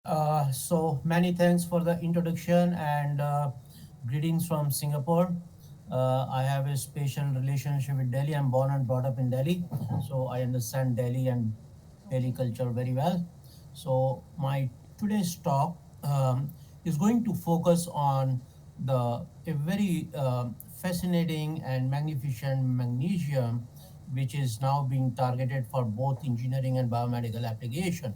So many thanks for the introduction and greetings from Singapore. I have a special relationship with Delhi. I'm born and brought up in Delhi, so I understand Delhi and Delhi culture very well. So my today's talk is going to focus on the a very fascinating and magnificent magnesium, which is now being targeted for both engineering and biomedical application.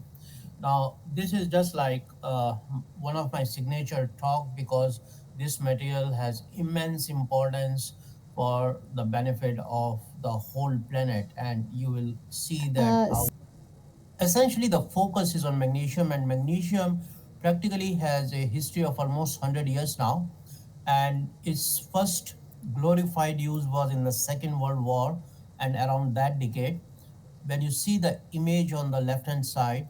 Now, this is just like one of my signature talk because this material has immense importance for the benefit of the whole planet, and you will see that how essentially the focus is on magnesium, and magnesium practically has a history of almost 100 years now, and its first glorified use was in the Second World War and around that decade. When you see the image on the left hand side,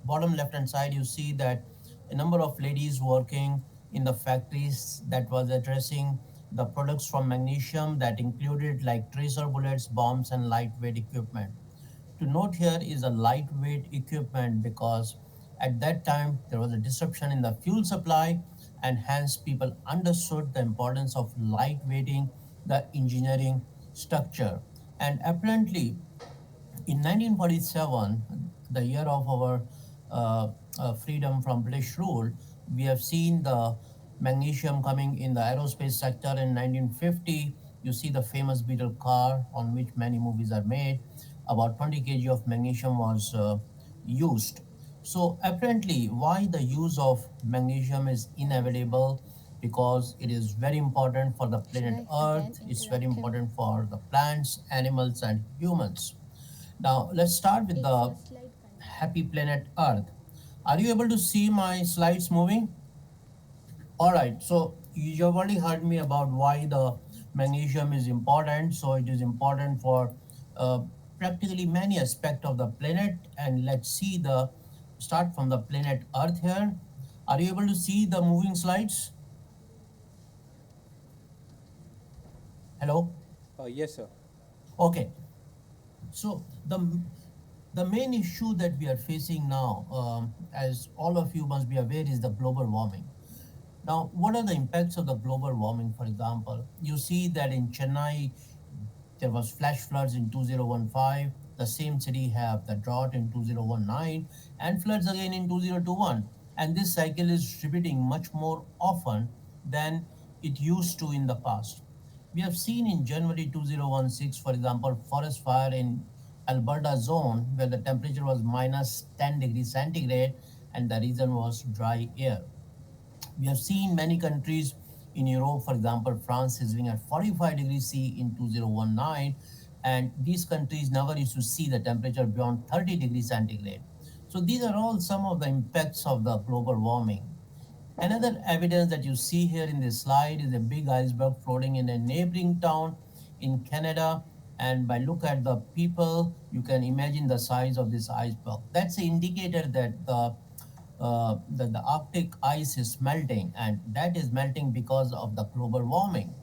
bottom left hand side, you see that a number of ladies working in the factories that was addressing the products from magnesium that included like tracer bullets, bombs, and lightweight equipment. To note here is a lightweight equipment because at that time there was a disruption in the fuel supply, and hence people understood the importance of lightweighting the engineering structure. And apparently in 1947, the year of our freedom from British rule, we have seen the magnesium coming in the aerospace sector. In 1950, you see the famous Beetle car on which many movies are made. About 20 kg of magnesium was used. So apparently, why the use of magnesium is inevitable? Because it is very important for the Should planet I Earth. again It's very interrupt you? important for the plants, animals, and humans. Now, let's start with Ek the first slide continue. happy planet Earth. Are you able to see my slides moving? All right, so you've already heard me about why the magnesium is important. So it is important for uh, practically many aspects of the planet. And let's see the start from the planet Earth here. Are you able to see the moving slides? Hello? Yes, sir. Okay. So the main issue that we are facing now, as all of you must be aware, is the global warming. Now, what are the impacts of the global warming? For example, you see that in Chennai, there was flash floods in 2015. The same city have the drought in 2019 and floods again in 2021. And this cycle is repeating much more often than it used to in the past. We have seen in January 2016, for example, forest fire in Alberta zone where the temperature was minus 10 degrees centigrade and the reason was dry air. We have seen many countries in Europe, for example, France is living at 45 degrees C in 2019, and these countries never used to see the temperature beyond 30 degrees centigrade. So these are all some of the impacts of the global warming. Another evidence that you see here in this slide is a big iceberg floating in a neighboring town in Canada. And by look at the people, you can imagine the size of this iceberg. That's an indicator that the Arctic ice is melting, and that is melting because of the global warming.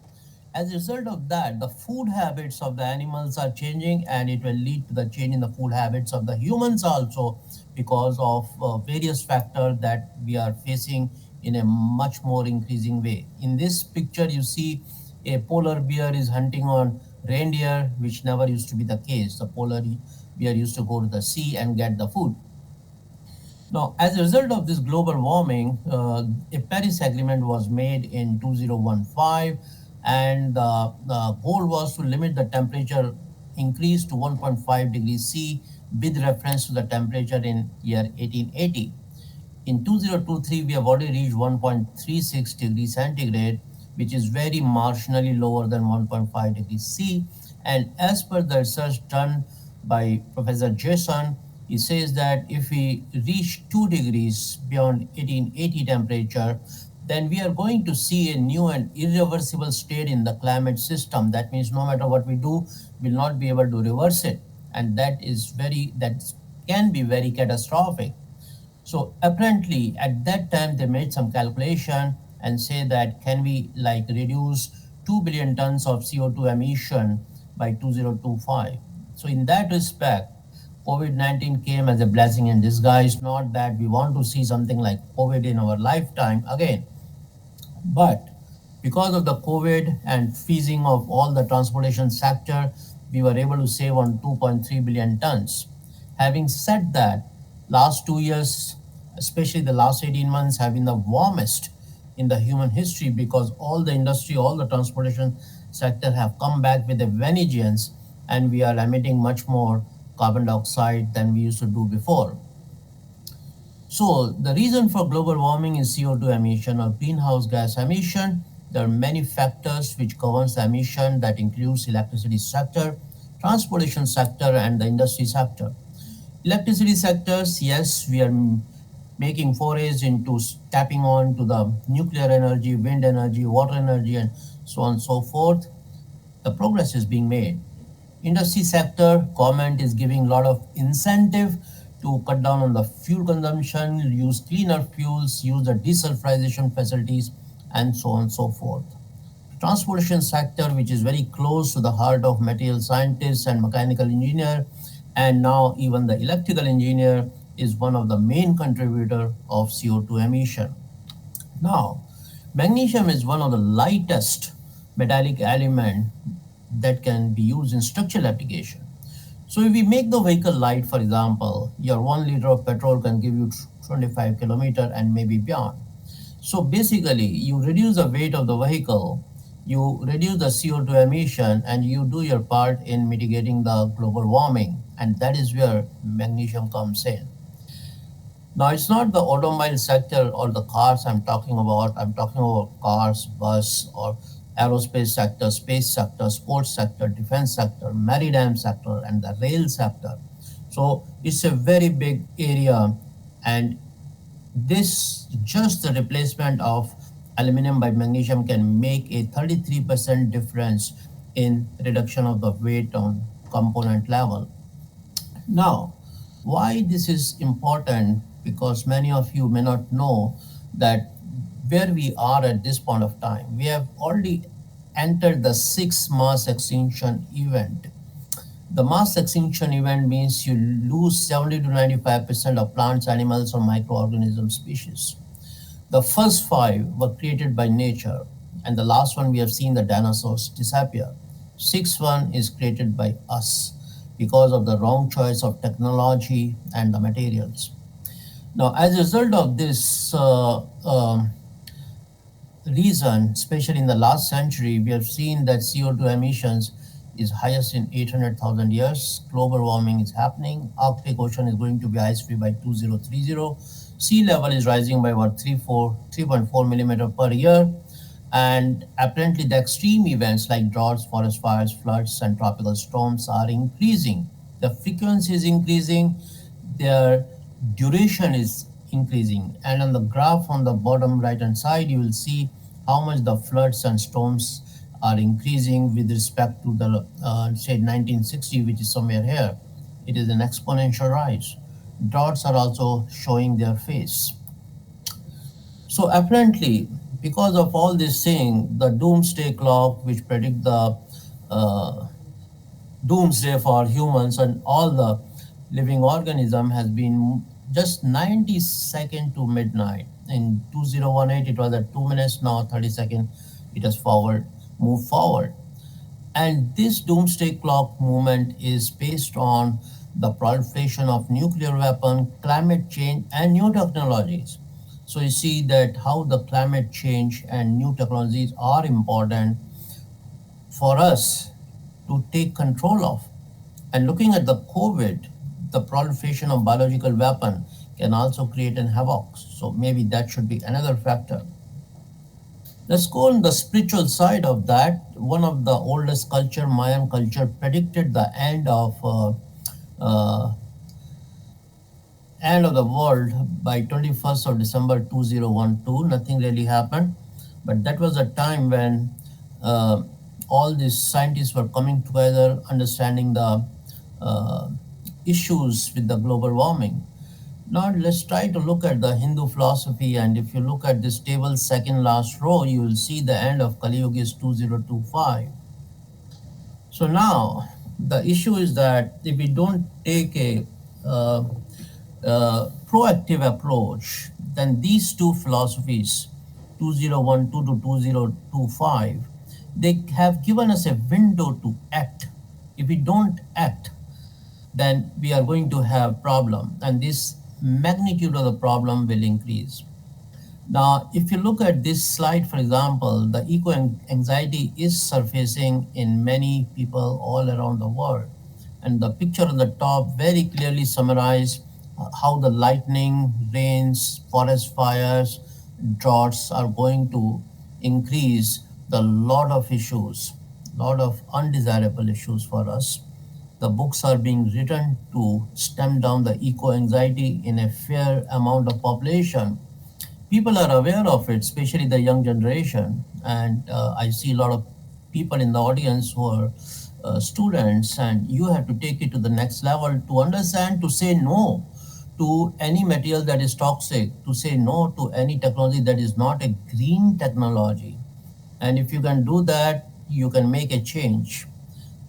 As a result of that, the food habits of the animals are changing, and it will lead to the change in the food habits of the humans also because of various factors that we are facing in a much more increasing way. In this picture, you see a polar bear is hunting on reindeer, which never used to be the case. The polar bear used to go to the sea and get the food. Now, as a result of this global warming, a Paris Agreement was made in 2015, and the goal was to limit the temperature increase to 1.5 degrees C with reference to the temperature in year 1880. In 2023, we have already reached 1.36 degrees centigrade, which is very marginally lower than 1.5 degrees C. And as per the research done by Professor Jason, he says that if we reach 2 degrees beyond 1880 temperature, then we are going to see a new and irreversible state in the climate system. That means no matter what we do, we'll not be able to reverse it. And that can be very catastrophic. So apparently at that time they made some calculation and say that can we like reduce 2 billion tons of CO2 emission by 2025. So in that respect, COVID-19 came as a blessing in disguise, not that we want to see something like COVID in our lifetime again, but because of the COVID and freezing of all the transportation sector, we were able to save on 2.3 billion tons. Having said that, last 2 years, especially the last 18 months, have been the warmest in the human history because all the industry, all the transportation sector have come back with a vengeance, and we are emitting much more carbon dioxide than we used to do before. So the reason for global warming is CO2 emission or greenhouse gas emission. There are many factors which governs the emission that includes electricity sector, transportation sector and the industry sector. Electricity sectors, yes, we are making forays into tapping on to the nuclear energy, wind energy, water energy and so on and so forth. The progress is being made. Industry sector, government is giving a lot of incentive to cut down on the fuel consumption, use cleaner fuels, use the desulfurization facilities, and so on and so forth. Transportation sector, which is very close to the heart of material scientists and mechanical engineer, and now even the electrical engineer, is one of the main contributor of CO2 emission. Now, magnesium is one of the lightest metallic element that can be used in structural application. So if we make the vehicle light, for example, your 1 liter of petrol can give you 25 kilometer and maybe beyond. So basically, you reduce the weight of the vehicle, you reduce the CO2 emission, and you do your part in mitigating the global warming. And that is where magnesium comes in. Now, it's not the automobile sector or the cars I'm talking about. I'm talking about cars, bus, or aerospace sector, space sector, sports sector, defense sector, maritime sector, and the rail sector. So it's a very big area, and this just the replacement of aluminum by magnesium can make a 33% difference in reduction of the weight on component level. Now, why this is important? Because many of you may not know that where we are at this point of time, we have already entered the sixth mass extinction event. The mass extinction event means you lose 70 to 95% of plants, animals, or microorganism species. The first five were created by nature, and the last one we have seen the dinosaurs disappear. Sixth one is created by us because of the wrong choice of technology and the materials. Now, as a result of this reason, especially in the last century, we have seen that CO2 emissions is highest in 800,000 years. Global warming is happening. Arctic Ocean is going to be ice free by 2030. Sea level is rising by about 3.4 millimeter per year. And apparently, the extreme events like droughts, forest fires, floods, and tropical storms are increasing. The frequency is increasing, their duration is increasing. And on the graph on the bottom right hand side, you will see how much the floods and storms are increasing with respect to the say 1960, which is somewhere here. It is an exponential rise. Droughts are also showing their face. So apparently, because of all this thing, the doomsday clock, which predict the uh, doomsday for humans and all the living organism, has been just 90 second to midnight. In 2018, it was at 2 minutes. Now 30 second, it has moved forward. And this doomsday clock movement is based on the proliferation of nuclear weapon, climate change, and new technologies. So you see that how the climate change and new technologies are important for us to take control of. And looking at the COVID, the proliferation of biological weapon can also create an havoc. So maybe that should be another factor. Let's go on the spiritual side of that. One of the oldest culture, Mayan culture, predicted the uh, end of the world by 21st of December 2012. Nothing really happened, but that was a time when uh, all these scientists were coming together, understanding the uh, issues with the global warming. Now let's try to look at the Hindu philosophy, and if you look at this table, second last row, you will see the end of Kali Yuga is 2025. So now the issue is that if we don't take a uh, proactive approach, then these two philosophies, 2012 to 2025, they have given us a window to act. If we don't act, then we are going to have problem, and this magnitude of the problem will increase. Now, if you look at this slide, for example, the eco anxiety is surfacing in many people all around the world. And the picture on the top very clearly summarizes how the lightning, rains, forest fires, droughts are going to increase the lot of issues, lot of undesirable issues for us. The books are being written to stem down the eco anxiety in a fair amount of population. People are aware of it, especially the young generation. And I see a lot of people in the audience who are students, and you have to take it to the next level to understand, to say no to any material that is toxic, to say no to any technology that is not a green technology. And if you can do that, you can make a change.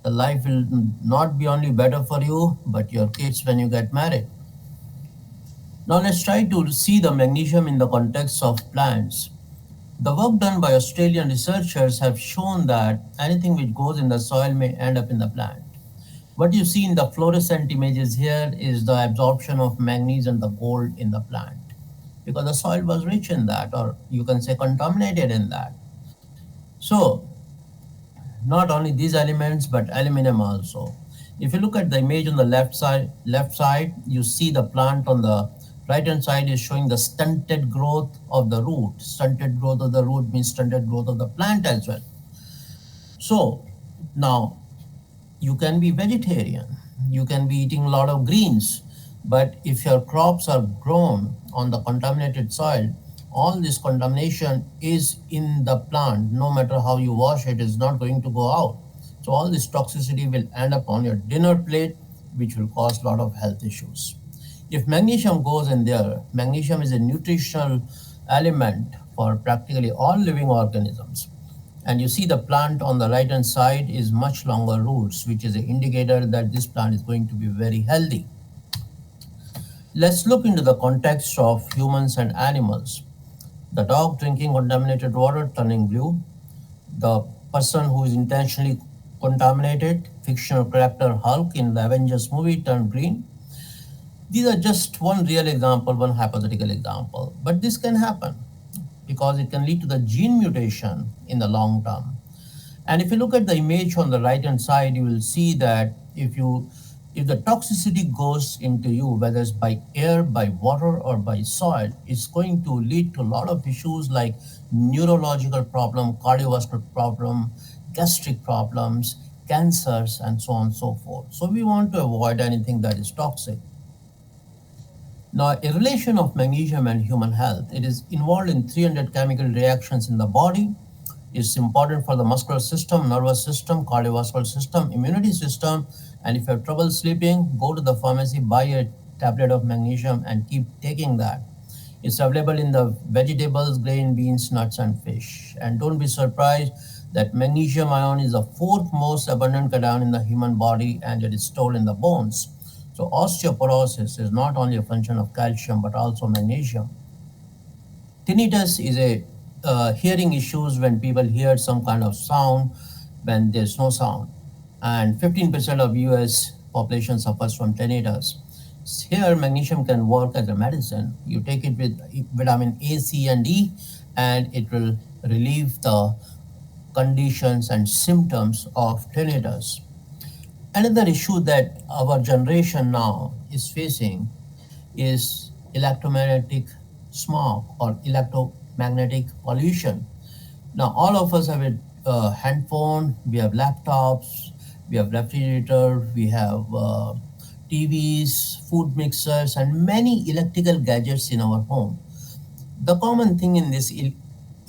The life will not be only better for you, but your kids when you get married. Now let's try to see the magnesium in the context of plants. The work done by Australian researchers have shown that anything which goes in the soil may end up in the plant. What you see in the fluorescent images here is the absorption of manganese and the gold in the plant, because the soil was rich in that, or you can say contaminated in that. So not only these elements but aluminum also. If you look at the image on the left side, you see the plant on the right hand side is showing the stunted growth of the root. Stunted growth of the root means stunted growth of the plant as well. So now you can be vegetarian, you can be eating a lot of greens, but if your crops are grown on the contaminated soil, all this contamination is in the plant. No matter how you wash it, is not going to go out. So all this toxicity will end up on your dinner plate, which will cause a lot of health issues. If magnesium goes in there, magnesium is a nutritional element for practically all living organisms. And you see the plant on the right hand side is much longer roots, which is an indicator that this plant is going to be very healthy. Let's look into the context of humans and animals. The dog drinking contaminated water turning blue, the person who is intentionally contaminated, fictional character Hulk in the Avengers movie turned green. These are just one real example, one hypothetical example, but this can happen because it can lead to the gene mutation in the long term. And if you look at the image on the right hand side, you will see that if the toxicity goes into you, whether it's by air, by water, or by soil, it's going to lead to a lot of issues like neurological problem, cardiovascular problem, gastric problems, cancers, and so on and so forth. So we want to avoid anything that is toxic. Now, a relation of magnesium and human health, it is involved in 300 chemical reactions in the body. It's important for the muscular system, nervous system, cardiovascular system, immunity system. And if you have trouble sleeping, go to the pharmacy, buy a tablet of magnesium and keep taking that. It's available in the vegetables, grain, beans, nuts, and fish. And don't be surprised that magnesium ion is the fourth most abundant cation in the human body, and it is stored in the bones. So osteoporosis is not only a function of calcium but also magnesium. Tinnitus is a hearing issues when people hear some kind of sound when there's no sound, and 15% of U.S. population suffers from tinnitus. Here, magnesium can work as a medicine. You take it with vitamin A, C, and E, and it will relieve the conditions and symptoms of tinnitus. Another issue that our generation now is facing is electromagnetic smog or electromagnetic pollution. Now, all of us have a handphone, we have laptops, we have refrigerator, we have TVs, food mixers, and many electrical gadgets in our home. The common thing in these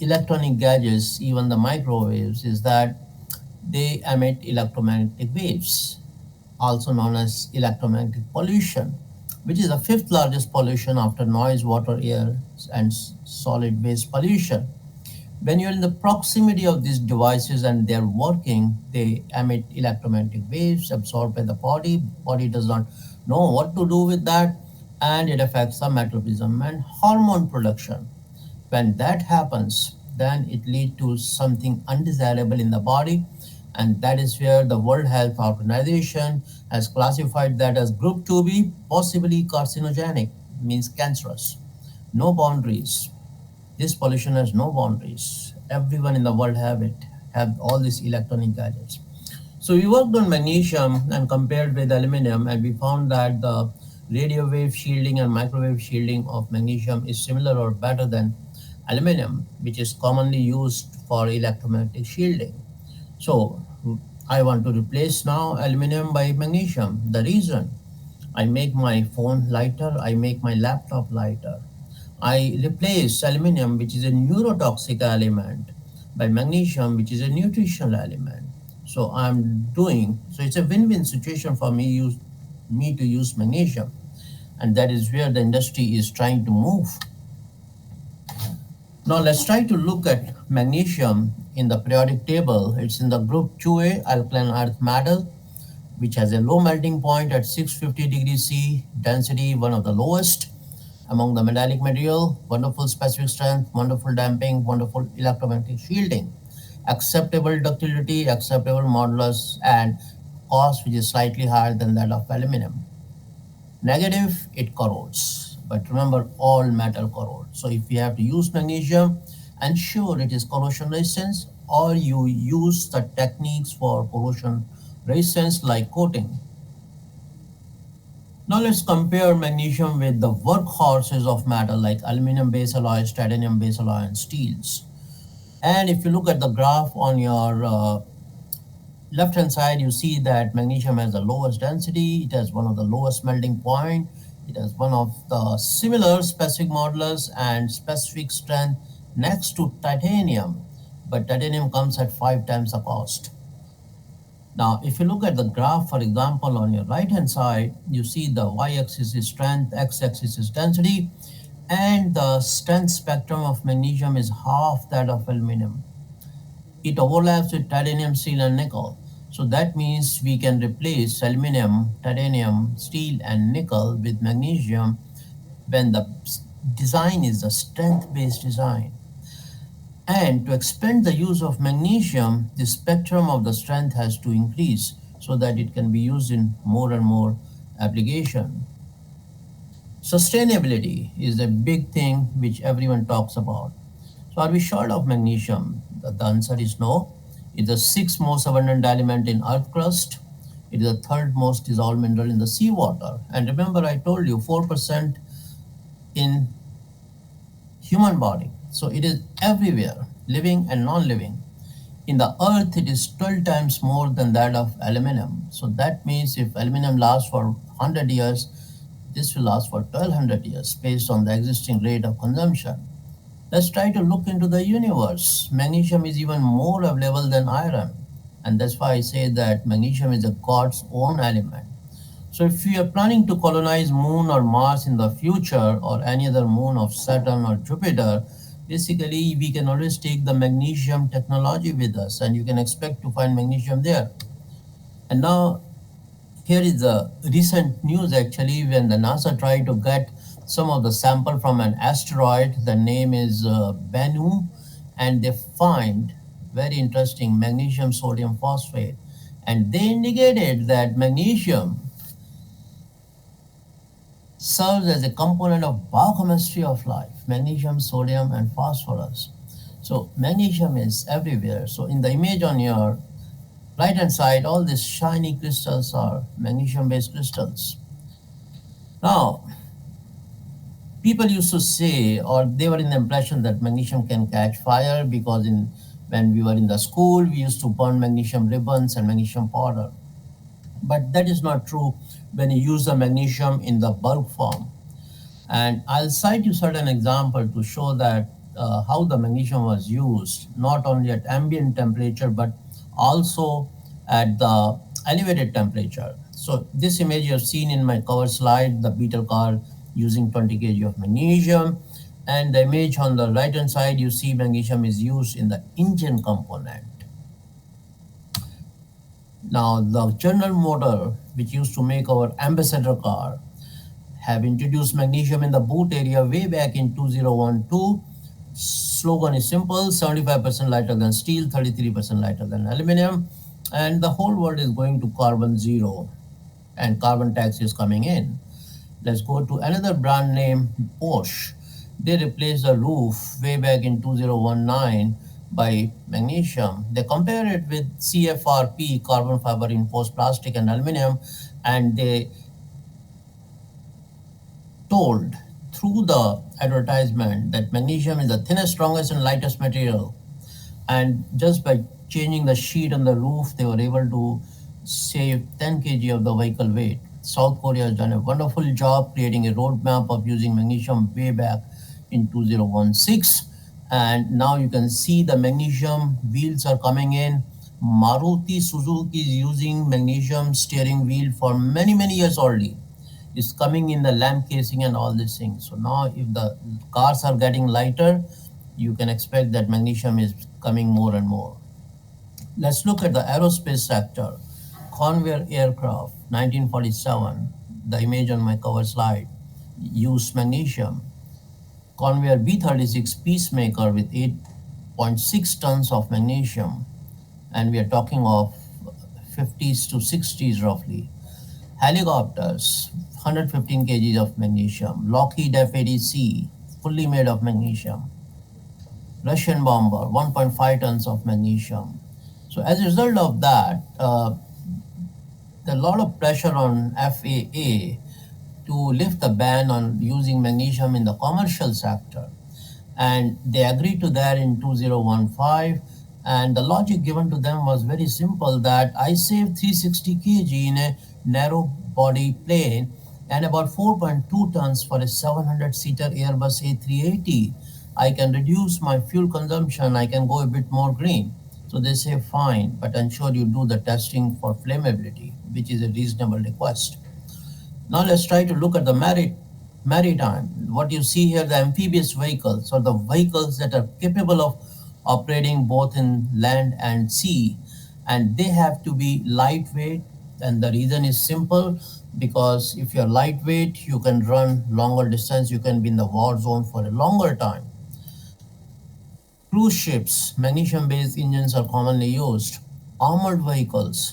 electronic gadgets, even the microwaves, is that they emit electromagnetic waves, also known as electromagnetic pollution, which is the fifth largest pollution after noise, water, air, and solid waste pollution. When you're in the proximity of these devices and they're working, they emit electromagnetic waves absorbed by the body. Body does not know what to do with that, and it affects the metabolism and hormone production. When that happens, then it leads to something undesirable in the body, and that is where the World Health Organization has classified that as group 2B, possibly carcinogenic, means cancerous. No boundaries. This pollution has no boundaries. Everyone in the world have all these electronic gadgets. So we worked on magnesium and compared with aluminum, and we found that the radio wave shielding and microwave shielding of magnesium is similar or better than aluminum, which is commonly used for electromagnetic shielding. So I want to replace now aluminum by magnesium. The reason, I make my phone lighter, I make my laptop lighter. I replace aluminum, which is a neurotoxic element, by magnesium, which is a nutritional element. So it's a win-win situation for me to use magnesium, and that is where the industry is trying to move. Now let's try to look at magnesium in the periodic table. It's in the group 2A alkaline earth metal, which has a low melting point at 650 degrees C, density one of the lowest among the metallic material, wonderful specific strength, wonderful damping, wonderful electromagnetic shielding, acceptable ductility, acceptable modulus, and cost which is slightly higher than that of aluminum. Negative, it corrodes. But remember, all metal corrodes. So if you have to use magnesium, ensure it is corrosion resistance, or you use the techniques for corrosion resistance like coating. Now let's compare magnesium with the workhorses of metal like aluminum base alloys, titanium base alloy, and steels. And if you look at the graph on your left hand side, you see that magnesium has the lowest density, it has one of the lowest melting point, it has one of the similar specific modulus and specific strength next to titanium, but titanium comes at 5 times the cost. Now, if you look at the graph, for example, on your right hand side, you see the y-axis is strength, x-axis is density, and the strength spectrum of magnesium is half that of aluminum. It overlaps with titanium, steel, and nickel. So that means we can replace aluminum, titanium, steel, and nickel with magnesium when the design is a strength-based design. And to expand the use of magnesium, the spectrum of the strength has to increase so that it can be used in more and more application. Sustainability is a big thing which everyone talks about. So are we short of magnesium? The answer is no. It's the sixth most abundant element in earth crust. It is the third most dissolved mineral in the seawater. And remember I told you 4% in human body. So it is everywhere, living and non-living. In the earth, it is 12 times more than that of aluminum. So that means if aluminum lasts for 100 years, this will last for 1200 years based on the existing rate of consumption. Let's try to look into the universe. Magnesium is even more available than iron. And that's why I say that magnesium is a God's own element. So if we are planning to colonize Moon or Mars in the future or any other moon of Saturn or Jupiter, basically we can always take the magnesium technology with us and you can expect to find magnesium there. And now here is the recent news actually when the NASA tried to get some of the sample from an asteroid. The name is Bennu, and they find very interesting magnesium sodium phosphate. And they indicated that magnesium serves as a component of biochemistry of life, magnesium, sodium, and phosphorus. So magnesium is everywhere. So in the image on your right hand side, all these shiny crystals are magnesium based crystals. Now, people used to say, or they were in the impression that magnesium can catch fire because when we were in the school, we used to burn magnesium ribbons and magnesium powder. But that is not true when you use the magnesium in the bulk form. And I'll cite you certain example to show that how the magnesium was used, not only at ambient temperature, but also at the elevated temperature. So this image you have seen in my cover slide, the beetle car using 20 kg of magnesium. And the image on the right hand side, you see magnesium is used in the engine component. Now, the General Motor, which used to make our Ambassador car, have introduced magnesium in the boot area way back in 2012. Slogan is simple: 75% lighter than steel, 33% lighter than aluminum, and the whole world is going to carbon zero, and carbon tax is coming in. Let's go to another brand name, Bosch. They replaced the roof way back in 2019 by magnesium. They compare it with CFRP, carbon fiber reinforced plastic and aluminum, and they told through the advertisement that magnesium is the thinnest, strongest, and lightest material. And just by changing the sheet on the roof, they were able to save 10 kg of the vehicle weight. South Korea has done a wonderful job creating a roadmap of using magnesium way back in 2016. And now you can see the magnesium wheels are coming in. Maruti Suzuki is using magnesium steering wheel for many, many years already. It's coming in the lamp casing and all these things. So now if the cars are getting lighter, you can expect that magnesium is coming more and more. Let's look at the aerospace sector. Convair aircraft, 1947, the image on my cover slide, used magnesium. Convair B-36 Peacemaker with 8.6 tons of magnesium, and we are talking of 50s to 60s roughly. Helicopters, 115 kgs of magnesium. Lockheed F-80C, fully made of magnesium. Russian bomber, 1.5 tons of magnesium. So as a result of that, there's a lot of pressure on FAA to lift the ban on using magnesium in the commercial sector. And they agreed to that in 2015. And the logic given to them was very simple, that I save 360 kg in a narrow body plane and about 4.2 tons for a 700-seater Airbus A380. I can reduce my fuel consumption, I can go a bit more green. So they say, fine, but ensure you do the testing for flammability, which is a reasonable request. Now let's try to look at the maritime. What you see here, the amphibious vehicles, or the vehicles that are capable of operating both in land and sea, and they have to be lightweight. And the reason is simple, because if you're lightweight, you can run longer distance, you can be in the war zone for a longer time. Cruise ships, magnesium-based engines are commonly used. Armored vehicles,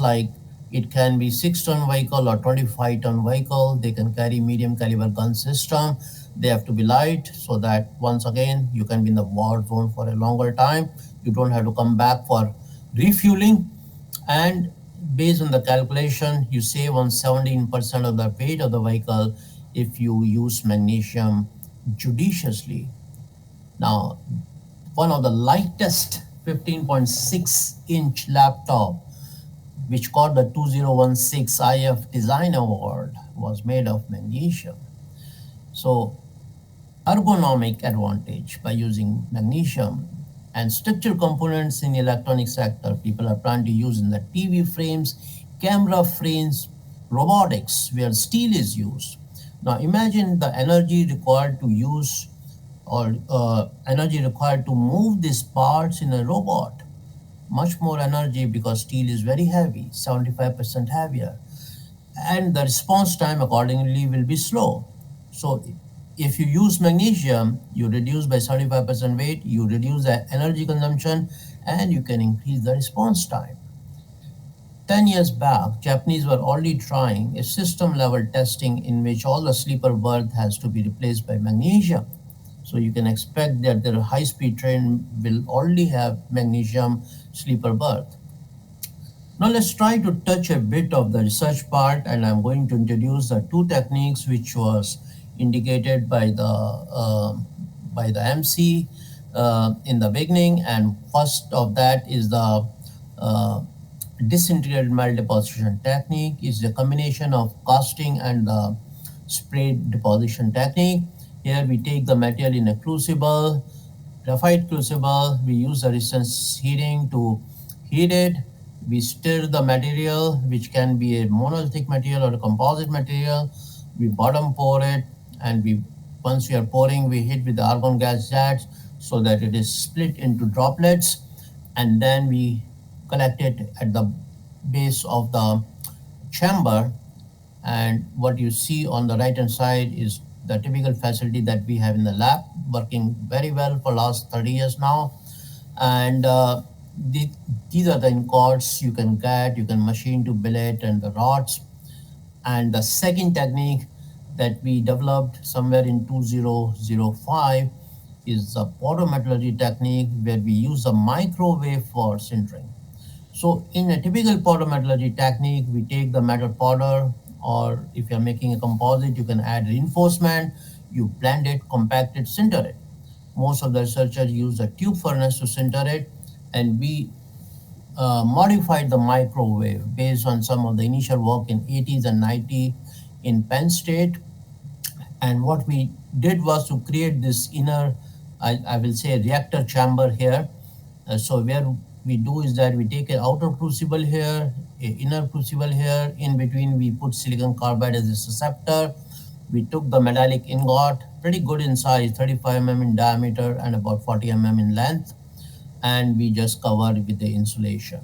like it can be 6-ton vehicle or 25-ton vehicle. They can carry medium caliber gun system. They have to be light so that once again you can be in the war zone for a longer time. You don't have to come back for refueling. And based on the calculation, you save on 17% of the weight of the vehicle if you use magnesium judiciously. Now, one of the lightest 15.6-inch laptop, which got the 2016 IF Design Award, was made of magnesium. So, ergonomic advantage by using magnesium, and structural components in the electronic sector. People are trying to use in the TV frames, camera frames, robotics, where steel is used. Now, imagine the energy required to use, or energy required to move these parts in a robot. Much more energy, because steel is very heavy, 75% heavier, and the response time accordingly will be slow. So if you use magnesium, you reduce by 75% weight, you reduce the energy consumption, and you can increase the response time. 10 years back, Japanese were already trying a system level testing in which all the sleeper berth has to be replaced by magnesium. So you can expect that their high speed train will already have magnesium sleeper berth. Now let's try to touch a bit of the research part, and I'm going to introduce the two techniques which was indicated by the MC in the beginning. And first of that is the uh, disintegrated metal deposition technique. Is a combination of casting and the spray deposition technique. Here we take the material in a crucible, graphite crucible. We use the resistance heating to heat it. We stir the material, which can be a monolithic material or a composite material. We bottom pour it, and once we are pouring, we hit with the argon gas jets so that it is split into droplets, and then we collected at the base of the chamber. And what you see on the right hand side is the typical facility that we have in the lab, working very well for last 30 years now. And the, these are the ingots you can get, you can machine to billet and the rods. And the second technique that we developed somewhere in 2005 is the photometallurgy technique, where we use a microwave for sintering. So in a typical powder metallurgy technique, we take the metal powder, or if you're making a composite, you can add reinforcement, you blend it, compact it, sinter it. Most of the researchers use a tube furnace to sinter it, and we modified the microwave based on some of the initial work in 80s and 90s in Penn State. And what we did was to create this inner, I will say, reactor chamber here. So where we do is that we take an outer crucible here, a inner crucible here. In between, we put silicon carbide as a susceptor. We took the metallic ingot, pretty good in size, 35 in diameter and about 40 in length, and we just cover it with the insulation.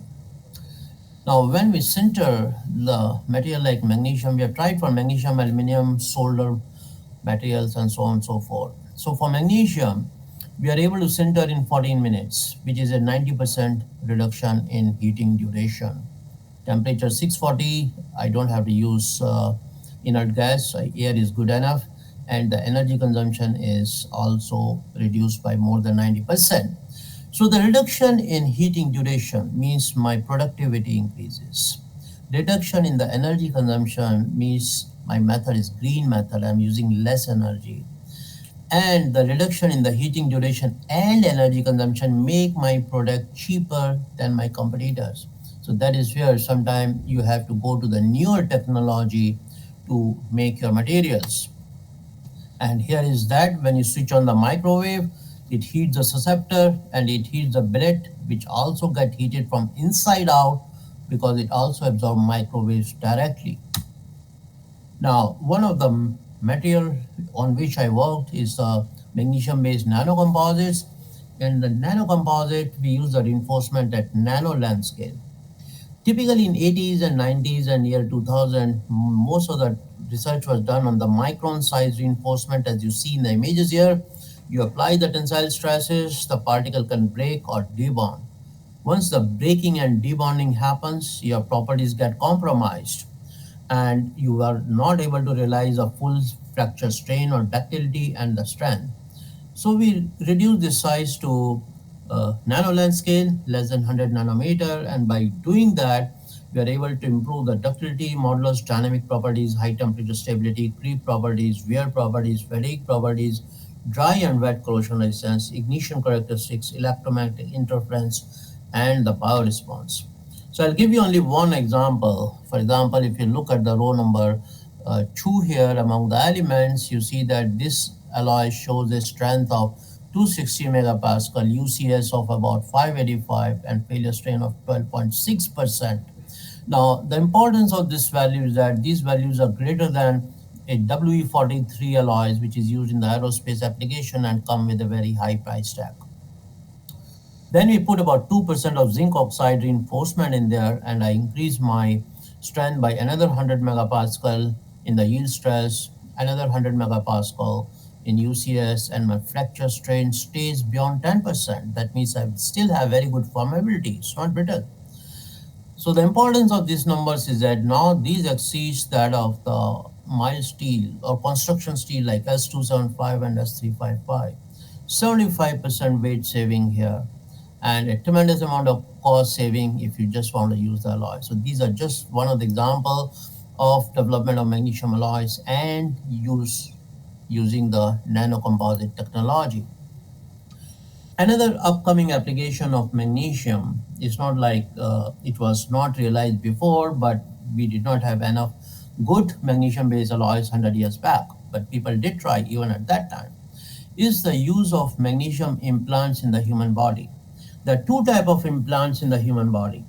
Now, when we sinter the material like magnesium, we have tried for magnesium, aluminum, solder materials, and so on and so forth. So for magnesium, we are able to sinter in 14 minutes, which is a 90% reduction in heating duration. Temperature 640, I don't have to use inert gas, air is good enough, and the energy consumption is also reduced by more than 90%. So the reduction in heating duration means my productivity increases. Reduction in the energy consumption means my method is green method, I'm using less energy. And the reduction in the heating duration and energy consumption make my product cheaper than my competitors. So that is where sometimes you have to go to the newer technology to make your materials. And here is that when you switch on the microwave, it heats the susceptor and it heats the billet, which also get heated from inside out because it also absorbs microwaves directly. Now, one of the material on which I worked is the magnesium-based nanocomposites. In the nanocomposite, we use the reinforcement at nano length scale. Typically in 80s and 90s and year 2000, most of the research was done on the micron size reinforcement. As you see in the images here, you apply the tensile stresses, the particle can break or debond. Once the breaking and debonding happens, your properties get compromised and you are not able to realize a full fracture strain or ductility and the strength. So we reduce the size to nano length scale, less than 100 nanometer, and by doing that, we are able to improve the ductility, modulus, dynamic properties, high temperature stability, creep properties, wear properties, fatigue properties, dry and wet corrosion resistance, ignition characteristics, electromagnetic interference, and the power response. So I'll give you only one example. For example, if you look at the row number 2 here among the elements, you see that this alloy shows a strength of 260 megapascal, UCS of about 585, and failure strain of 12.6%. Now, the importance of this value is that these values are greater than a WE43 alloys, which is used in the aerospace application and come with a very high price tag. Then we put about 2% of zinc oxide reinforcement in there, and I increase my strength by another 100 megapascal in the yield stress, another 100 megapascal in UCS, and my fracture strain stays beyond 10%. That means I still have very good formability. It's not brittle. So the importance of these numbers is that now these exceeds that of the mild steel or construction steel like S275 and S355. 75% weight saving here, and a tremendous amount of cost saving if you just want to use the alloy. So these are just one of the examples of development of magnesium alloys and using the nanocomposite technology. Another upcoming application of magnesium is not like it was not realized before, but we did not have enough good magnesium based alloys 100 years back, but people did try even at that time, is the use of magnesium implants in the human body. There are two type of implants in the human body.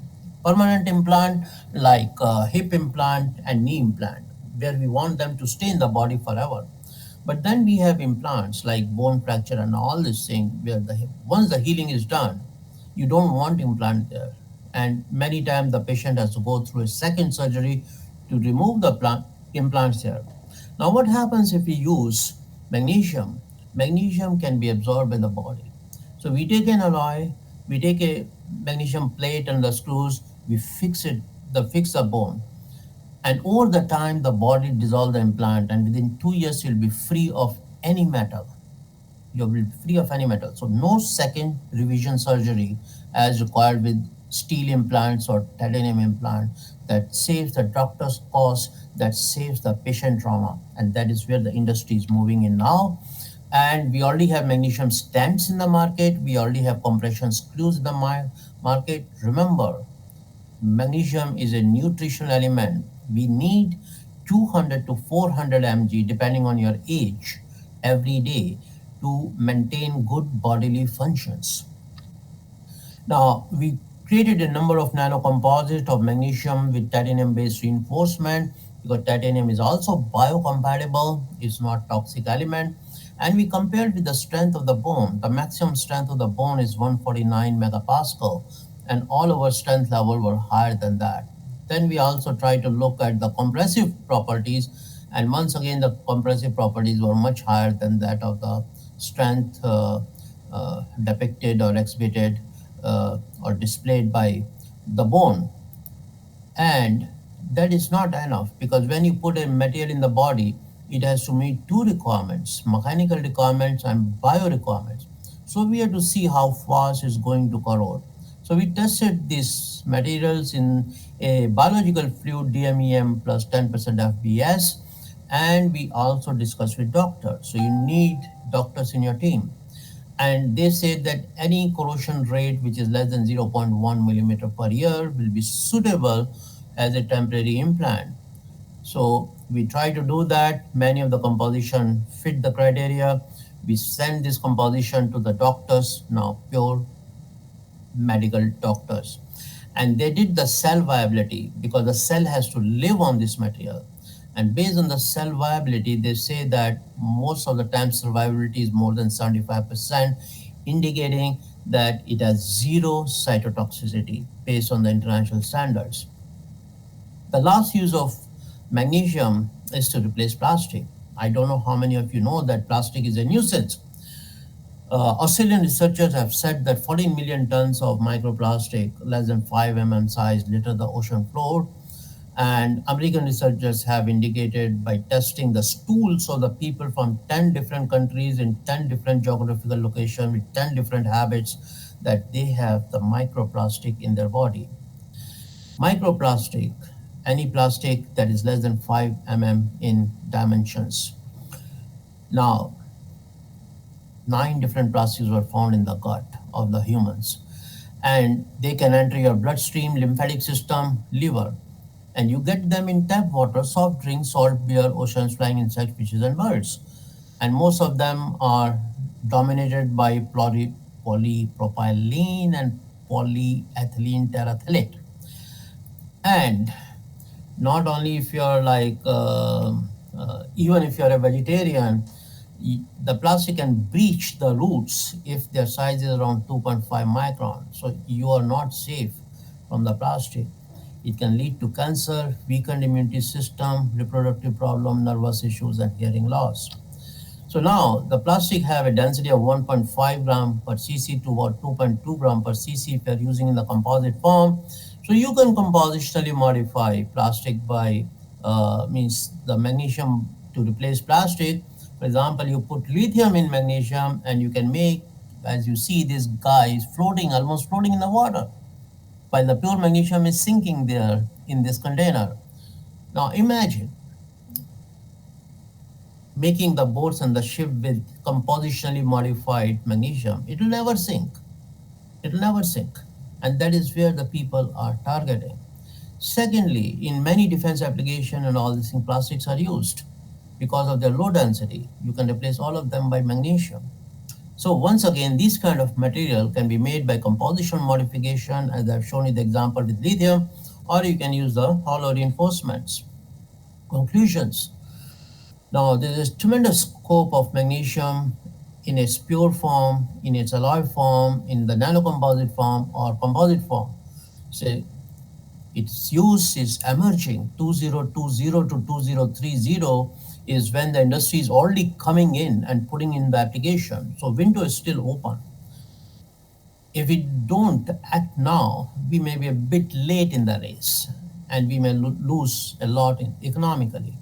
Permanent implant like hip implant and knee implant, where we want them to stay in the body forever. But then we have implants like bone fracture and all this thing where once the healing is done, you don't want implant there. and many times the patient has to go through a second surgery to remove the implants here. Now, what happens if we use magnesium? Magnesium can be absorbed by the body. So we take an alloy, we take a magnesium plate and the screws, we fix the bone, and over the time the body dissolve the implant, and within 2 years you'll be free of any metal. You'll be free of any metal. So no second revision surgery as required with steel implants or titanium implant. That saves the doctor's cost, that saves the patient trauma, and that is where the industry is moving in now. And we already have magnesium stents in the market. We already have compression screws in the market. Remember, magnesium is a nutritional element. We need 200 to 400 mg, depending on your age, every day to maintain good bodily functions. Now, we created a number of nanocomposites of magnesium with titanium-based reinforcement because titanium is also biocompatible, it's not toxic element. And we compared with the strength of the bone. The maximum strength of the bone is 149 megapascal, and all our strength level were higher than that. Then we also tried to look at the compressive properties, and once again, the compressive properties were much higher than that of the strength depicted or exhibited or displayed by the bone. And that is not enough because when you put a material in the body, it has to meet two requirements, mechanical requirements and bio requirements. So we have to see how fast it's going to corrode. So we tested these materials in a biological fluid DMEM plus 10% FBS, and we also discussed with doctors. So you need doctors in your team, and they said that any corrosion rate which is less than zero point 0.1 millimeter per year will be suitable as a temporary implant. So we try to do that. Many of the composition fit the criteria. We send this composition to the doctors, now pure medical doctors, and they did the cell viability because the cell has to live on this material. And based on the cell viability, they say that most of the time survivability is more than 75%, indicating that it has zero cytotoxicity based on the international standards. The last use of magnesium is to replace plastic. I don't know how many of you know that plastic is a nuisance. Australian researchers have said that 14 million tons of microplastic, less than 5 size, litter the ocean floor. And American researchers have indicated by testing the stools of the people from 10 different countries in 10 different geographical locations with 10 different habits that they have the microplastic in their body. Microplastic, any plastic that is less than 5 in dimensions. Now, 9 different plastics were found in the gut of the humans, and they can enter your bloodstream, lymphatic system, liver, and you get them in tap water, soft drinks, salt beer, oceans, flying insects, fishes, and birds. And most of them are dominated by polypropylene and polyethylene terephthalate. And not only if you're like even if you're a vegetarian, the plastic can breach the roots if their size is around 2.5 micron, so you are not safe from the plastic. It can lead to cancer, weakened immunity system, reproductive problem, nervous issues, and hearing loss. So now the plastic have a density of 1.5 gram per cc to about 2.2 gram per cc if you're using in the composite form. So you can compositionally modify plastic by means the magnesium to replace plastic. For example, you put lithium in magnesium and you can make, as you see, this guy is floating, almost floating in the water, while the pure magnesium is sinking there in this container. Now imagine making the boats and the ship with compositionally modified magnesium. It will never sink. It will never sink. And that is where the people are targeting. Secondly, in many defense applications and all these things, plastics are used because of their low density. You can replace all of them by magnesium. So once again, this kind of material can be made by composition modification, as I've shown you the example with lithium, or you can use the hollow reinforcements. Conclusions. Now, there is tremendous scope of magnesium in its pure form, in its alloy form, in the nanocomposite form, or composite form. Say its use is emerging. 2020 to 2030 is when the industry is already coming in and putting in the application. So window is still open. If we don't act now, we may be a bit late in the race and we may lose a lot economically.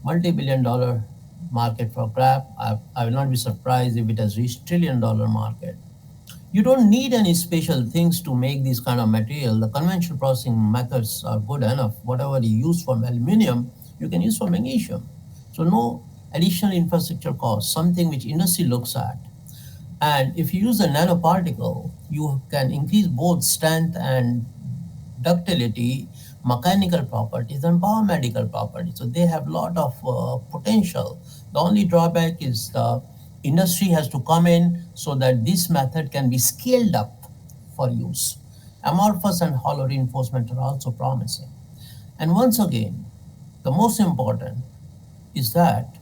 Multi-billion dollar market for crap. I will not be surprised if it has reached trillion-dollar market. You don't need any special things to make this kind of material. The conventional processing methods are good enough. Whatever you use from aluminum, you can use for magnesium. So no additional infrastructure cost, something which industry looks at. And if you use a nanoparticle, you can increase both strength and ductility, mechanical properties, and biomedical properties. So they have a lot of potential. The only drawback is the industry has to come in so that this method can be scaled up for use. Amorphous and hollow reinforcement are also promising. And once again, the most important is that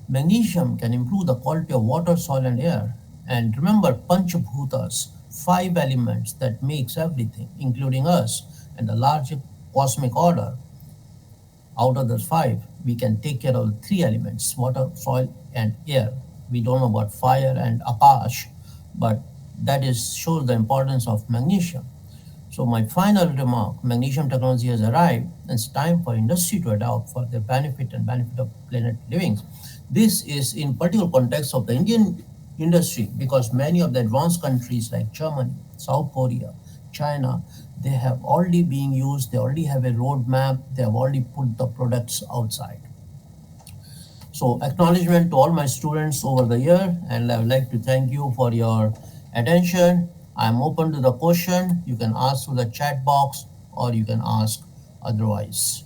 magnesium can improve the quality of water, soil, and air. And remember, Panchabhutas, five elements that makes everything, including us and the larger cosmic order. Out of those five, we can take care of three elements: water, soil, and air. We don't know about fire and Akash, but that is shows the importance of magnesium. So my final remark, magnesium technology has arrived and it's time for industry to adopt for the benefit and benefit of planet living. This is in particular context of the Indian industry because many of the advanced countries like Germany, South Korea, China, they have already being used, they already have a roadmap, they have already put the products outside. So acknowledgement to all my students over the year, and I would like to thank you for your attention. I'm open to the question. You can ask through the chat box or you can ask otherwise.